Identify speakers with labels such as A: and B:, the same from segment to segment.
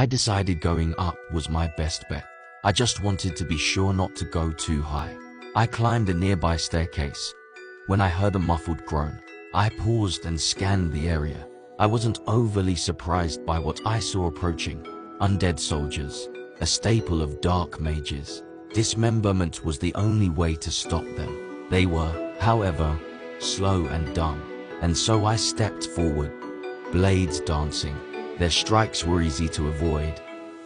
A: I decided going up was my best bet. I just wanted to be sure not to go too high. I climbed a nearby staircase. When I heard a muffled groan, I paused and scanned the area. I wasn't overly surprised by what I saw approaching. Undead soldiers, a staple of dark mages. Dismemberment was the only way to stop them. They were, however, slow and dumb, and so I stepped forward, blades dancing. Their strikes were easy to avoid,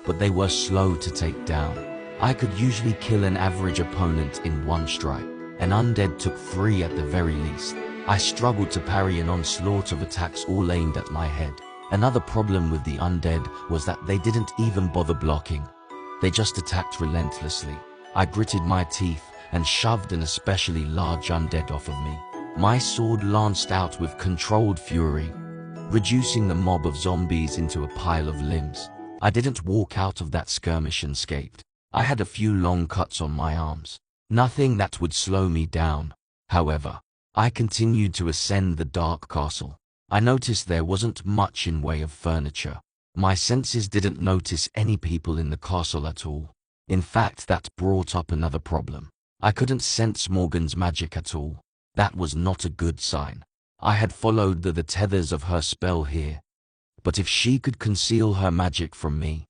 A: but they were slow to take down. I could usually kill an average opponent in one strike. An undead took 3 at the very least. I struggled to parry an onslaught of attacks all aimed at my head. Another problem with the undead was that they didn't even bother blocking. They just attacked relentlessly. I gritted my teeth and shoved an especially large undead off of me. My sword lanced out with controlled fury, reducing the mob of zombies into a pile of limbs. I didn't walk out of that skirmish unscathed. I had a few long cuts on my arms. Nothing that would slow me down. However, I continued to ascend the dark castle. I noticed there wasn't much in way of furniture. My senses didn't notice any people in the castle at all. In fact, that brought up another problem. I couldn't sense Morgan's magic at all. That was not a good sign. I had followed the tethers of her spell here. But if she could conceal her magic from me,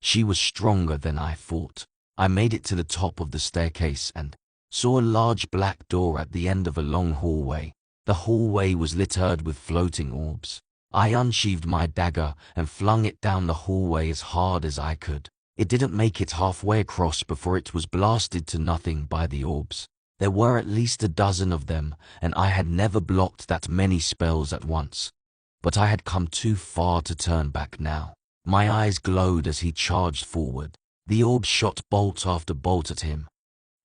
A: she was stronger than I thought. I made it to the top of the staircase and saw a large black door at the end of a long hallway. The hallway was littered with floating orbs. I unsheathed my dagger and flung it down the hallway as hard as I could. It didn't make it halfway across before it was blasted to nothing by the orbs. There were at least a dozen of them, and I had never blocked that many spells at once. But I had come too far to turn back now. My eyes glowed as he charged forward. The orbs shot bolt after bolt at him,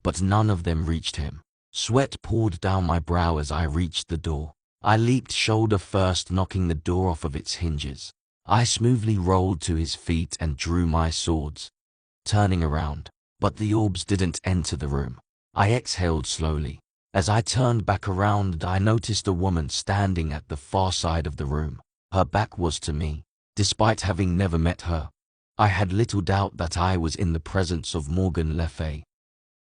A: but none of them reached him. Sweat poured down my brow as I reached the door. I leaped shoulder first, knocking the door off of its hinges. I smoothly rolled to his feet and drew my swords, turning around. But the orbs didn't enter the room. I exhaled slowly. As I turned back around, I noticed a woman standing at the far side of the room. Her back was to me. Despite having never met her, I had little doubt that I was in the presence of Morgan Le Fay.